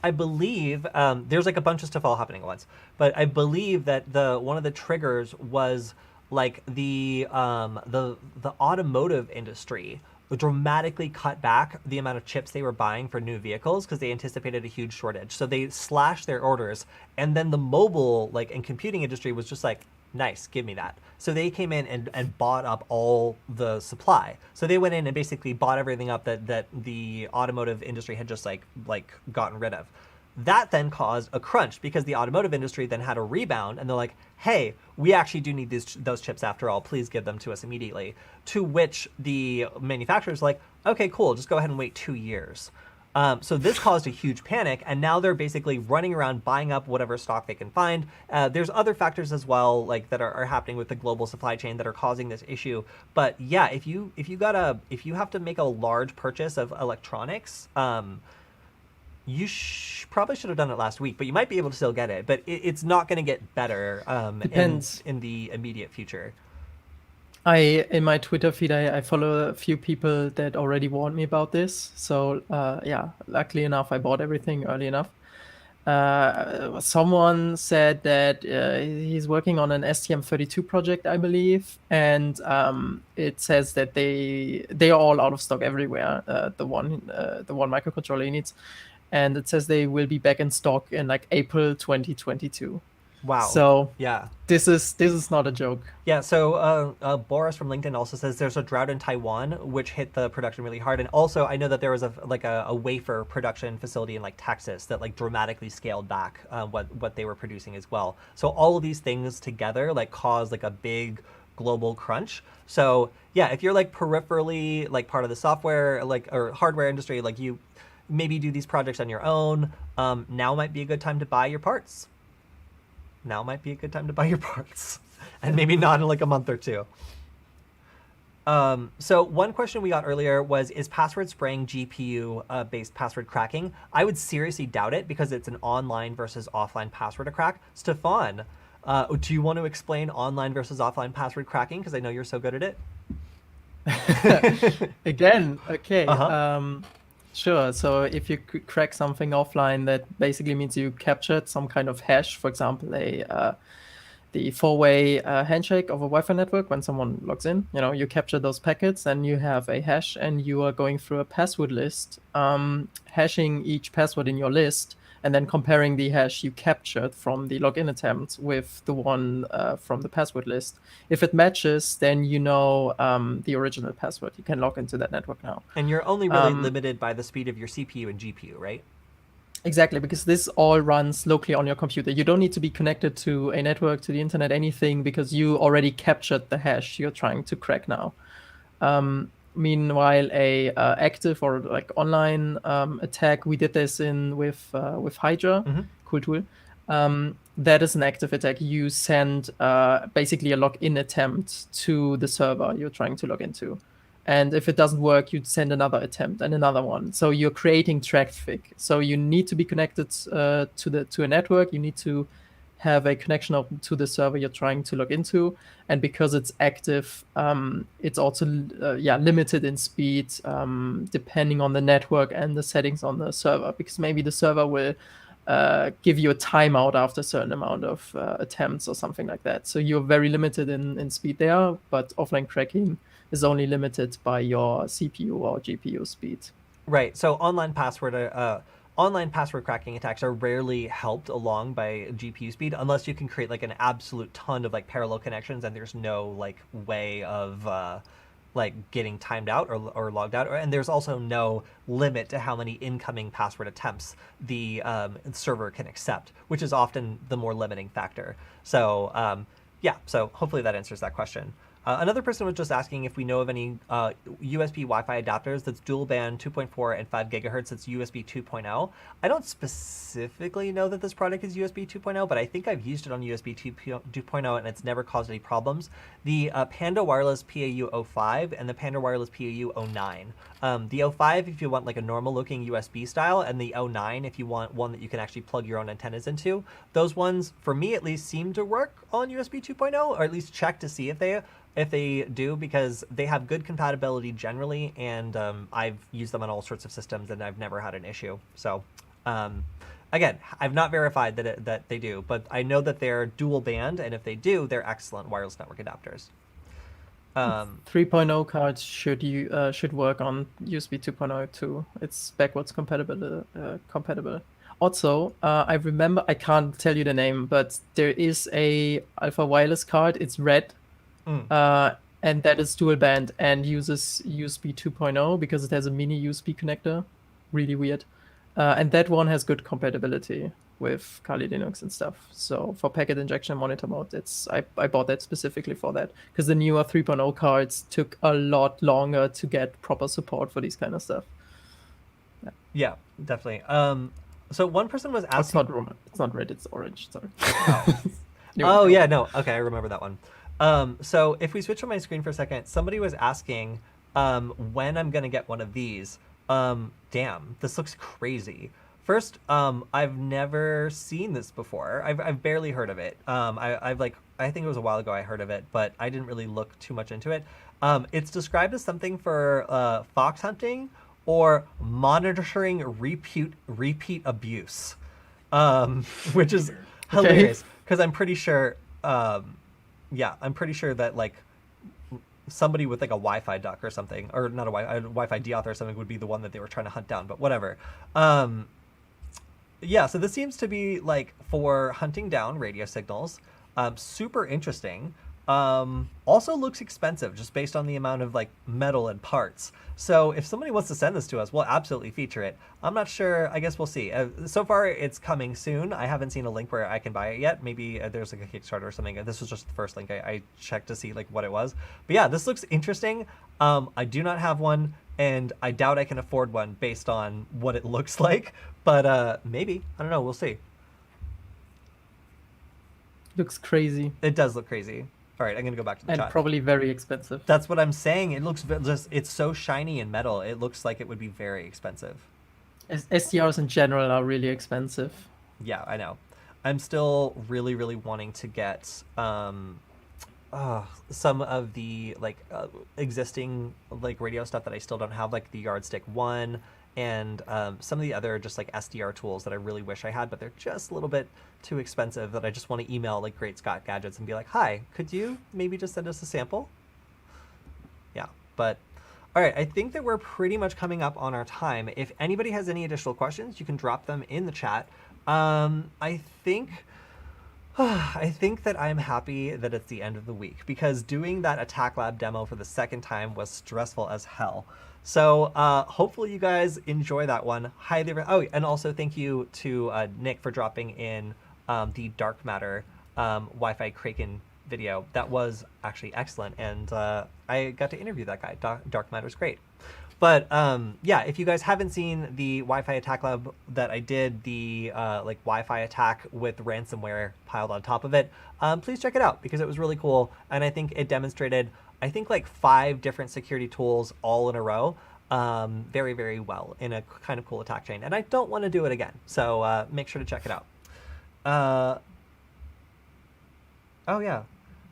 Speaker 1: I believe there's like a bunch of stuff all happening at once, but I believe that the one of the triggers was like the automotive industry dramatically cut back the amount of chips they were buying for new vehicles because they anticipated a huge shortage. So they slashed their orders, and then the mobile like and computing industry was just like, nice, give me that. So they came in and bought up all the supply. So they went in and basically bought everything up that the automotive industry had just like gotten rid of. That then caused a crunch because the automotive industry then had a rebound, and they're like, hey, we actually do need those chips after all. Please give them to us immediately. To which the manufacturers like, okay, cool, just go ahead and wait 2 years. So this caused a huge panic, and now they're basically running around buying up whatever stock they can find. There's other factors as well, like that are happening with the global supply chain that are causing this issue. But yeah, if you have to make a large purchase of electronics, you probably should have done it last week, but you might be able to still get it. But it's not going to get better in the immediate future.
Speaker 2: In my Twitter feed, I follow a few people that already warned me about this. So luckily enough, I bought everything early enough. Someone said that he's working on an STM32 project, I believe, and it says that they are all out of stock everywhere. The one microcontroller he needs, and it says they will be back in stock in like April 2022.
Speaker 1: Wow.
Speaker 2: So
Speaker 1: yeah,
Speaker 2: this is not a joke.
Speaker 1: Yeah. So Boris from LinkedIn also says there's a drought in Taiwan, which hit the production really hard. And also, I know that there was a wafer production facility in like Texas that like dramatically scaled back what they were producing as well. So all of these things together like caused like a big global crunch. So yeah, if you're like peripherally like part of the software like or hardware industry, like you maybe do these projects on your own, now might be a good time to buy your parts. Now might be a good time to buy your parts, and maybe not in like a month or two. So one question we got earlier was, is password spraying GPU based password cracking? I would seriously doubt it because it's an online versus offline password to crack. Stefan, do you want to explain online versus offline password cracking? Because I know you're so good at
Speaker 2: it. Again, okay.
Speaker 1: Uh-huh.
Speaker 2: Sure. So if you crack something offline, that basically means you captured some kind of hash, for example, the four-way handshake of a Wi-Fi network. When someone logs in, you capture those packets and you have a hash, and you are going through a password list, hashing each password in your list, and then comparing the hash you captured from the login attempt with the one from the password list. If it matches, then the original password. You can log into that network now.
Speaker 1: And you're only really limited by the speed of your CPU and GPU, right?
Speaker 2: Exactly, because this all runs locally on your computer. You don't need to be connected to a network, to the internet, anything, because you already captured the hash you're trying to crack now. Meanwhile, a active or like online attack, we did this with Hydra, cool tool. That is an active attack. You send basically a login attempt to the server you're trying to log into, and if it doesn't work, you'd send another attempt and another one. So you're creating traffic. So you need to be connected to a network. You need to have a connection to the server you're trying to log into, and because it's active, it's also limited in speed depending on the network and the settings on the server, because maybe the server will give you a timeout after a certain amount of attempts or something like that. So you're very limited in speed there, but offline cracking is only limited by your CPU or GPU speed.
Speaker 1: Right. So online password cracking attacks are rarely helped along by GPU speed unless you can create like an absolute ton of like parallel connections and there's no like way of like getting timed out or logged out, and there's also no limit to how many incoming password attempts the server can accept, which is often the more limiting factor. So so hopefully that answers that question. Another person was just asking if we know of any USB Wi-Fi adapters that's dual band 2.4 and 5 gigahertz that's USB 2.0. I don't specifically know that this product is USB 2.0, but I think I've used it on USB 2.0 and it's never caused any problems. The Panda Wireless PAU 05 and the Panda Wireless PAU 09. The 05 if you want like a normal looking USB style, and the 09 if you want one that you can actually plug your own antennas into. Those ones, for me at least, seem to work on USB 2.0, or at least check to see if they do, because they have good compatibility generally, and I've used them on all sorts of systems and I've never had an issue. So again, I've not verified that they do, but I know that they're dual band, and if they do, they're excellent wireless network adapters.
Speaker 2: 3.0 cards should work on USB 2.0 too. It's backwards compatible. Also, I remember, I can't tell you the name, but there is a Alpha Wireless card. It's red, and that is dual band and uses USB 2.0 because it has a mini USB connector. Really weird. And that one has good compatibility with Kali Linux and stuff. So for packet injection monitor mode, I bought that specifically for that, because the newer 3.0 cards took a lot longer to get proper support for these kind of stuff.
Speaker 1: Yeah, definitely. So one person was asking.
Speaker 2: It's not red. It's orange. Sorry.
Speaker 1: Oh yeah, no. Okay, I remember that one. So if we switch on my screen for a second, somebody was asking when I'm gonna get one of these. Damn, this looks crazy. First, I've never seen this before. I've barely heard of it. I think it was a while ago I heard of it, but I didn't really look too much into it. It's described as something for fox hunting or monitoring repeat abuse, which is hilarious, because I'm pretty sure, I'm pretty sure that like somebody with like a Wi-Fi duck or something, or not a Wi-Fi deauthor or something, would be the one that they were trying to hunt down, but whatever. Yeah, so this seems to be like for hunting down radio signals. Super interesting. Also looks expensive just based on the amount of like metal and parts. So if somebody wants to send this to us, we'll absolutely feature it. I'm not sure. I guess we'll see. So far, it's coming soon. I haven't seen a link where I can buy it yet. Maybe there's like a Kickstarter or something. This was just the first link I checked to see like what it was. But yeah, this looks interesting. I do not have one, and I doubt I can afford one based on what it looks like. But maybe. I don't know. We'll see.
Speaker 2: Looks crazy.
Speaker 1: It does look crazy. All right, I'm going to go back to the chat.
Speaker 2: And probably very expensive.
Speaker 1: That's what I'm saying. It looks just, it's so shiny and metal. It looks like it would be very expensive.
Speaker 2: SDRs in general are really expensive.
Speaker 1: Yeah, I know. I'm still really, really wanting to get some of the like existing like radio stuff that I still don't have, like the Yardstick 1 and some of the other just like SDR tools that I really wish I had, but they're just a little bit too expensive that I just want to email like Great Scott Gadgets and be like, hi, could you maybe just send us a sample? Yeah, but all right, I think that we're pretty much coming up on our time. If anybody has any additional questions, you can drop them in the chat. I think that I'm happy that it's the end of the week, because doing that Attack Lab demo for the second time was stressful as hell. So hopefully you guys enjoy that one. Oh, and also thank you to Nick for dropping in the Dark Matter Wi-Fi Kraken video. That was actually excellent, and I got to interview that guy. Dark Matter's great. But yeah, if you guys haven't seen the Wi-Fi Attack Lab that I did, the like Wi-Fi attack with ransomware piled on top of it, please check it out, because it was really cool, and I think it demonstrated, I think, like 5 different security tools all in a row very, very well in a kind of cool attack chain. And I don't want to do it again, so make sure to check it out. Oh yeah,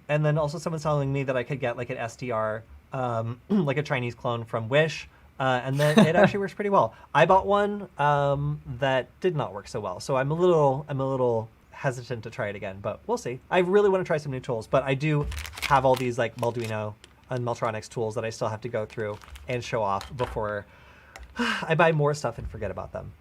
Speaker 1: and then also someone's telling me that I could get like an SDR, like a Chinese clone from Wish, and then it actually works pretty well. I bought one that did not work so well, so I'm a little hesitant to try it again, but we'll see. I really want to try some new tools, but I do have all these like Molduino and Meltronics tools that I still have to go through and show off before I buy more stuff and forget about them.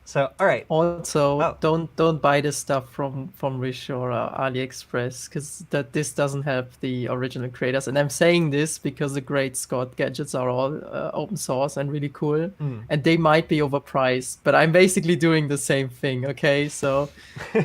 Speaker 1: So, all right.
Speaker 2: Also, don't buy this stuff from Wish or AliExpress, because this doesn't have the original creators. And I'm saying this because the Great Scott gadgets are all open source and really cool, and they might be overpriced. But I'm basically doing the same thing. Okay, so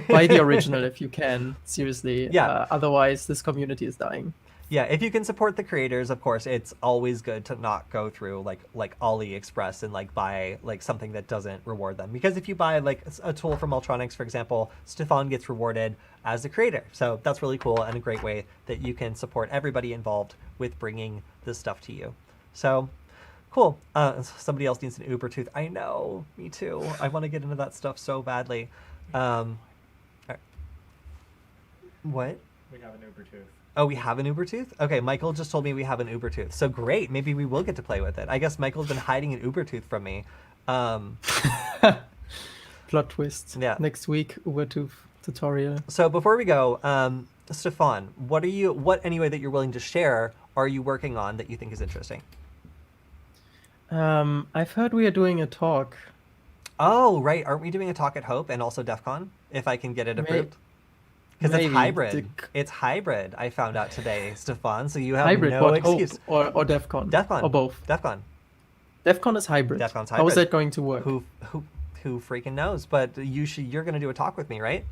Speaker 2: buy the original if you can. Seriously.
Speaker 1: Yeah.
Speaker 2: Otherwise, this community is dying.
Speaker 1: Yeah, if you can support the creators, of course, it's always good to not go through like AliExpress and like buy like something that doesn't reward them. Because if you buy like a tool from Ultronics, for example, Stefan gets rewarded as the creator. So that's really cool and a great way that you can support everybody involved with bringing this stuff to you. So cool. Somebody else needs an Uber tooth. I know, me too. I want to get into that stuff so badly. All right. What?
Speaker 3: We have an Uber tooth.
Speaker 1: Oh, we have an Uber tooth? Okay, Michael just told me we have an Uber tooth. So great, maybe we will get to play with it. I guess Michael's been hiding an Uber tooth from me.
Speaker 2: Plot twist.
Speaker 1: Yeah.
Speaker 2: Next week, Uber tooth tutorial.
Speaker 1: So before we go, Stefan, what anyway that you're willing to share are you working on that you think is interesting?
Speaker 2: I've heard we are doing a talk.
Speaker 1: Oh, right. Aren't we doing a talk at Hope and also DEF CON, if I can get it approved? Because it's hybrid. It's hybrid, I found out today, Stefan. So you have
Speaker 2: hybrid,
Speaker 1: no
Speaker 2: what,
Speaker 1: excuse.
Speaker 2: Hope or DEF CON?
Speaker 1: DEF CON.
Speaker 2: Or both?
Speaker 1: DEF CON.
Speaker 2: DEF CON is hybrid.
Speaker 1: DEF CON's hybrid.
Speaker 2: How is that going to work?
Speaker 1: Who freaking knows? But you're going to do a talk with me, right?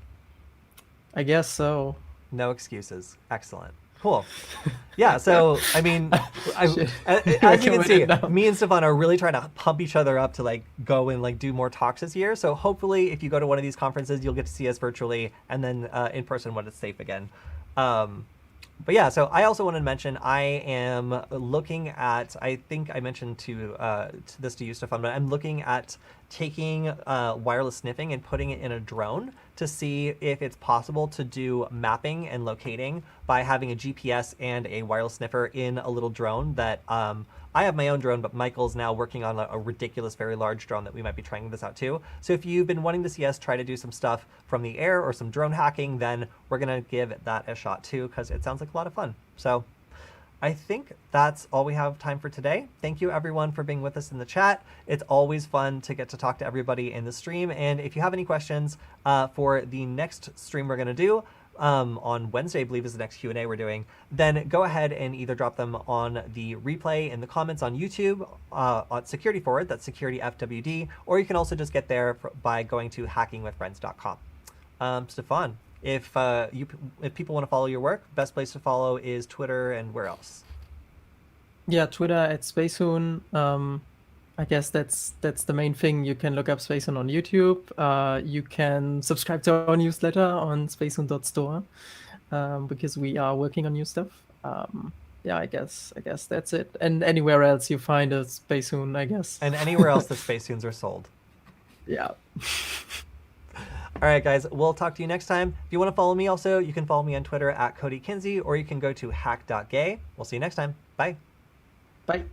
Speaker 2: I guess so.
Speaker 1: No excuses. Excellent. Cool. Yeah, so, I mean, as you can see, me and Stefan are really trying to pump each other up to, like, go and, like, do more talks this year. So hopefully, if you go to one of these conferences, you'll get to see us virtually and then in person when it's safe again. But yeah, so I also wanted to mention I am looking at, I think I mentioned to you, Stefan, but I'm looking at taking wireless sniffing and putting it in a drone to see if it's possible to do mapping and locating by having a GPS and a wireless sniffer in a little drone that I have my own drone, but Michael's now working on a ridiculous, very large drone that we might be trying this out too. So if you've been wanting to see us try to do some stuff from the air or some drone hacking, then we're going to give that a shot too, because it sounds like a lot of fun. So I think that's all we have time for today. Thank you everyone for being with us in the chat. It's always fun to get to talk to everybody in the stream. And if you have any questions for the next stream we're going to do, on Wednesday, I believe is the next Q&A we're doing, then go ahead and either drop them on the replay in the comments on YouTube, on SecurityFWD, that's SecurityFWD, or you can also just get there by going to hackingwithfriends.com. Stefan, if people want to follow your work, best place to follow is Twitter, and where else?
Speaker 2: Yeah, Twitter at Spacehoon. I guess that's the main thing. You can look up Spacehoon on YouTube. You can subscribe to our newsletter on spacehoon.store because we are working on new stuff. Yeah, I guess that's it. And anywhere else you find a Spacehoon, I guess.
Speaker 1: And anywhere else that Spacehoons are sold.
Speaker 2: Yeah.
Speaker 1: All right, guys, we'll talk to you next time. If you want to follow me also, you can follow me on Twitter at Cody Kinsey, or you can go to hack.gay. We'll see you next time. Bye.
Speaker 2: Bye.